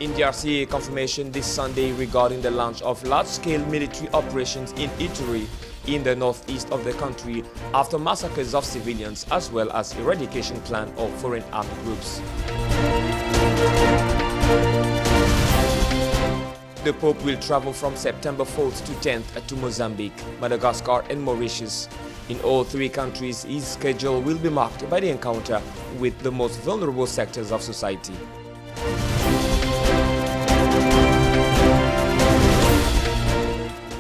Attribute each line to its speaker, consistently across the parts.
Speaker 1: In DRC, confirmation this Sunday regarding the launch of large-scale military operations in Ituri, in the northeast of the country, after massacres of civilians as well as eradication plan of foreign armed groups. The Pope will travel from September 4th to 10th to Mozambique, Madagascar and Mauritius. In all three countries, his schedule will be marked by the encounter with the most vulnerable sectors of society.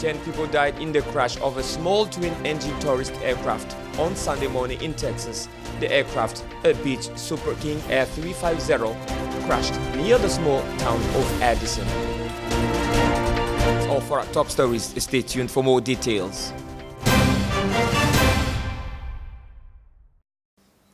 Speaker 1: 10 people died in the crash of a small twin-engine tourist aircraft on Sunday morning in Texas. The aircraft, a Beech Super King Air 350, crashed near the small town of Addison. That's all for our top stories. Stay tuned for more details.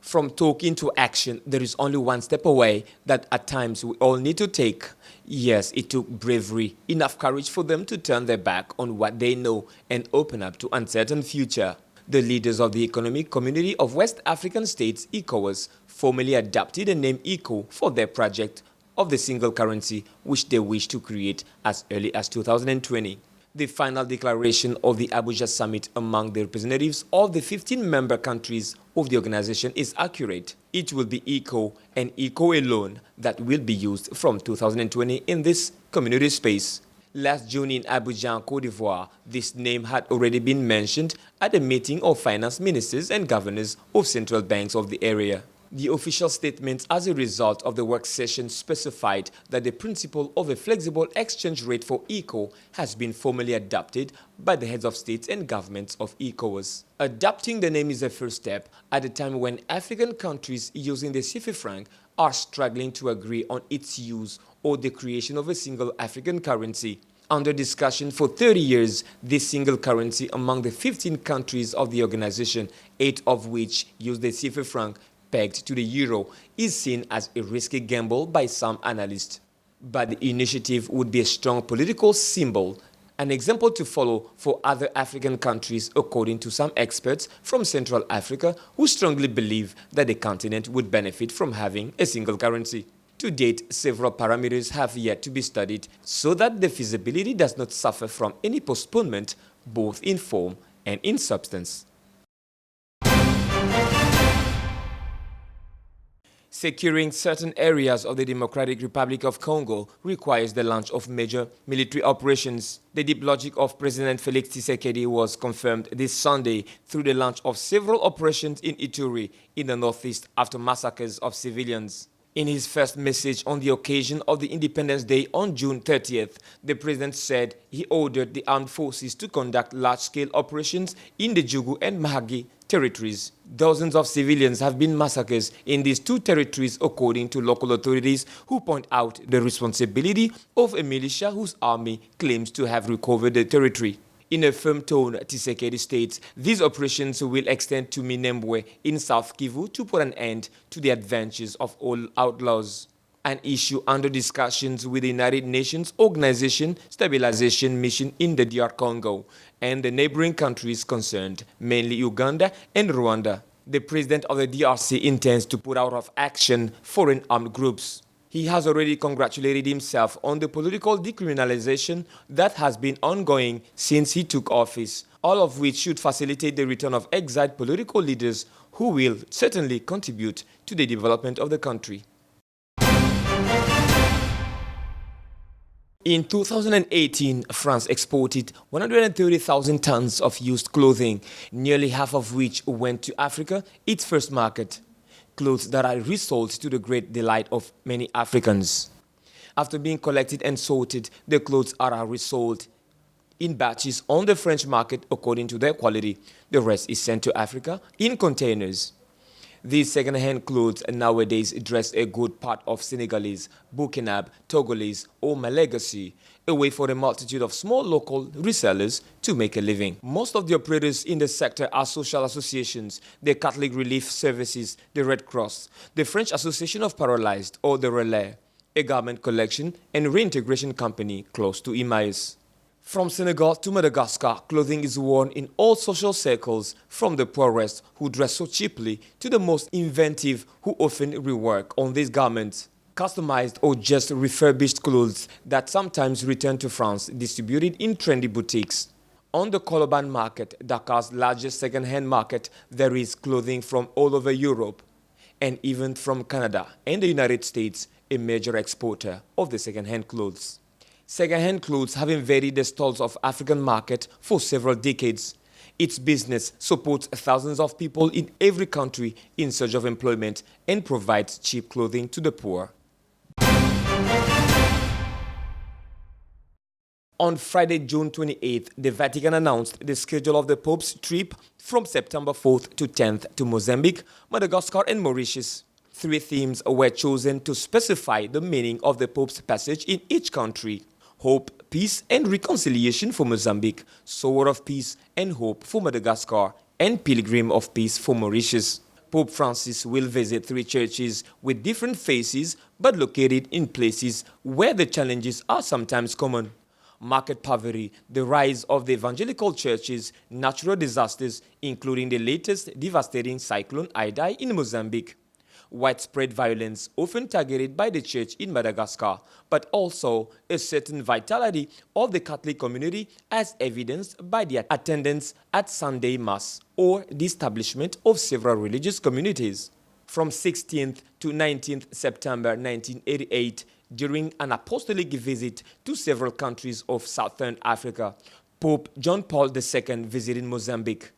Speaker 1: From talking to action, there is only one step away that at times we all need to take. Yes, it took bravery, enough courage for them to turn their back on what they know and open up to uncertain future. The leaders of the Economic Community of West African States, ECOWAS, formally adopted the name ECO for their project of the single currency, which they wish to create as early as 2020. The final declaration of the Abuja summit among the representatives of the 15-member countries of the organization is accurate. It will be ECO and ECO alone that will be used from 2020 in this community space. Last June in Abuja, Cote d'Ivoire, this name had already been mentioned at a meeting of finance ministers and governors of central banks of the area. The official statement as a result of the work session specified that the principle of a flexible exchange rate for ECO has been formally adopted by the heads of states and governments of ECOWAS. Adopting the name is a first step at a time when African countries using the CFA franc are struggling to agree on its use or the creation of a single African currency. Under discussion for 30 years, this single currency among the 15 countries of the organization, 8 of which use the CFA franc, pegged to the euro, is seen as a risky gamble by some analysts. But the initiative would be a strong political symbol, an example to follow for other African countries, according to some experts from Central Africa who strongly believe that the continent would benefit from having a single currency. To date, several parameters have yet to be studied so that the feasibility does not suffer from any postponement, both in form and in substance. Securing certain areas of the Democratic Republic of Congo requires the launch of major military operations. The deep logic of President Felix Tshisekedi was confirmed this Sunday through the launch of several operations in Ituri, in the northeast, after massacres of civilians. In his first message on the occasion of the Independence Day on June 30th, the president said he ordered the armed forces to conduct large-scale operations in the Jugu and Mahagi territories. Dozens of civilians have been massacred in these two territories, according to local authorities, who point out the responsibility of a militia whose army claims to have recovered the territory. In a firm tone, Tshisekedi states these operations will extend to Minembwe in South Kivu to put an end to the adventures of all outlaws. An issue under discussions with the United Nations Organization Stabilization Mission in the DR Congo and the neighboring countries concerned, mainly Uganda and Rwanda. The president of the DRC intends to put out of action foreign armed groups. He has already congratulated himself on the political decriminalization that has been ongoing since he took office, all of which should facilitate the return of exiled political leaders who will certainly contribute to the development of the country. In 2018, France exported 130,000 tons of used clothing, nearly half of which went to Africa, its first market. Clothes that are resold to the great delight of many Africans. After being collected and sorted, the clothes are resold in batches on the French market according to their quality. The rest is sent to Africa in containers. These second-hand clothes nowadays dress a good part of Senegalese, Burkinab, Togolese or Malagasy, a way for a multitude of small local resellers to make a living. Most of the operators in the sector are social associations, the Catholic Relief Services, the Red Cross, the French Association of Paralyzed or the Relais, a garment collection and reintegration company close to Emmaus. From Senegal to Madagascar, clothing is worn in all social circles, from the poorest who dress so cheaply to the most inventive who often rework on these garments. customized or just refurbished clothes that sometimes return to France, distributed in trendy boutiques. On the Colobane market, Dakar's largest second-hand market, there is clothing from all over Europe and even from Canada and the United States, a major exporter of the second-hand clothes. Second-hand clothes have invaded the stalls of African market for several decades. Its business supports thousands of people in every country in search of employment and provides cheap clothing to the poor. On Friday, June 28th, the Vatican announced the schedule of the Pope's trip from September 4th to 10th to Mozambique, Madagascar and Mauritius. 3 themes were chosen to specify the meaning of the Pope's passage in each country: hope, peace and reconciliation for Mozambique, sower of peace and hope for Madagascar, and pilgrim of peace for Mauritius. Pope Francis will visit 3 churches with different faces but located in places where the challenges are sometimes common: market poverty, the rise of the evangelical churches, natural disasters, including the latest devastating cyclone Idai in Mozambique, widespread violence often targeted by the church in Madagascar, but also a certain vitality of the Catholic community as evidenced by the attendance at Sunday Mass or the establishment of several religious communities. From 16th to 19th September 1988, during an apostolic visit to several countries of southern Africa, Pope John Paul II visited Mozambique.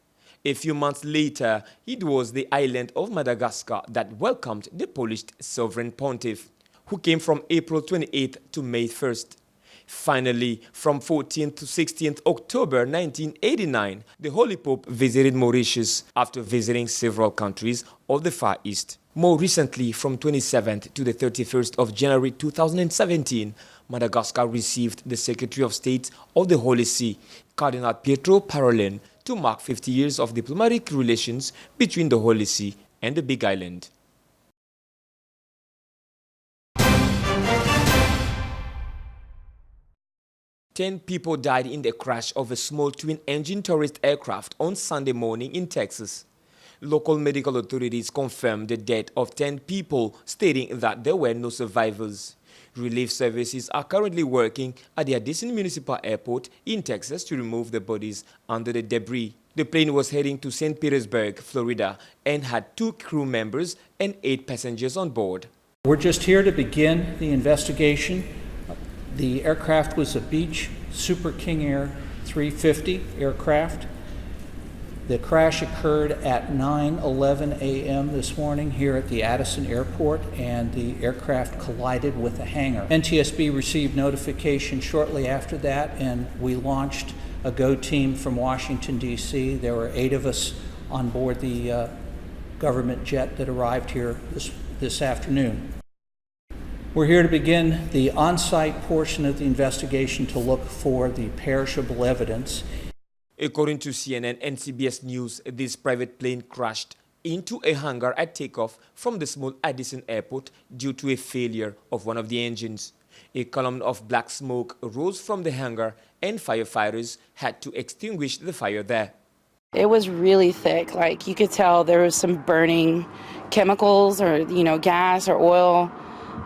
Speaker 1: A few months later, it was the island of Madagascar that welcomed the Polish sovereign pontiff, who came from April 28th to May 1st. Finally, from 14th to 16th October 1989, the Holy Pope visited Mauritius after visiting several countries of the Far East. More recently, from 27th to the 31st of January 2017, Madagascar received the Secretary of State of the Holy See, Cardinal Pietro Parolin, to mark 50 years of diplomatic relations between the Holy See and the Big Island. Ten people died in the crash of a small twin-engine tourist aircraft on Sunday morning in Texas. Local medical authorities confirmed the death of 10 people, stating that there were no survivors. Relief services are currently working at the Addison Municipal Airport in Texas to remove the bodies under the debris. The plane was heading to St. Petersburg, Florida, and had 2 crew members and 8 passengers on board.
Speaker 2: We're just here to begin the investigation. The aircraft was a Beech Super King Air 350 aircraft. The crash occurred at 9:11 a.m. this morning here at the Addison Airport, and the aircraft collided with a hangar. NTSB received notification shortly after that, and we launched a GO team from Washington, D.C. There were 8 of us on board the government jet that arrived here this afternoon. We're here to begin the on-site portion of the investigation to look for the perishable evidence.
Speaker 1: According to CNN and CBS News, this private plane crashed into a hangar at takeoff from the small Addison Airport due to a failure of one of the engines. A column of black smoke rose from the hangar, and firefighters had to extinguish the fire there.
Speaker 3: It was really thick. Like, you could tell there was some burning chemicals or, gas or oil.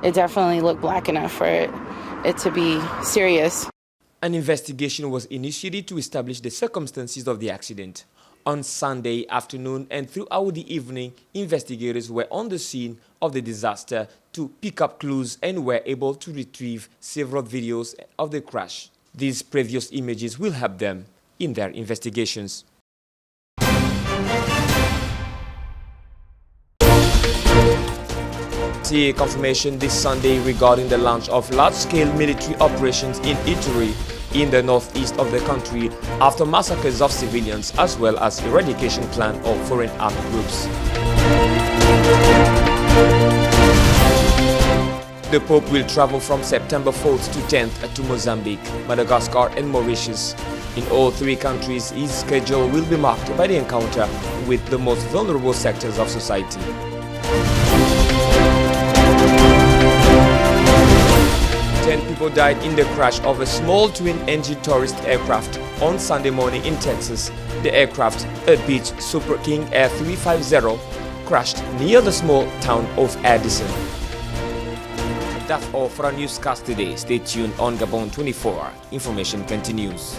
Speaker 3: It definitely looked black enough for it to be serious.
Speaker 1: An investigation was initiated to establish the circumstances of the accident. On Sunday afternoon and throughout the evening, investigators were on the scene of the disaster to pick up clues and were able to retrieve several videos of the crash. These previous images will help them in their investigations. CIA confirmation this Sunday regarding the launch of large-scale military operations in Ituri, in the northeast of the country, after massacres of civilians as well as eradication plan of foreign armed groups. The Pope will travel from September 4th to 10th to Mozambique, Madagascar and Mauritius. In all 3 countries, his schedule will be marked by the encounter with the most vulnerable sectors of society. 10 people died in the crash of a small twin-engine tourist aircraft on Sunday morning in Texas. The aircraft, a Beech Super King Air 350, crashed near the small town of Addison. That's all for our newscast today. Stay tuned on Gabon 24. Information continues.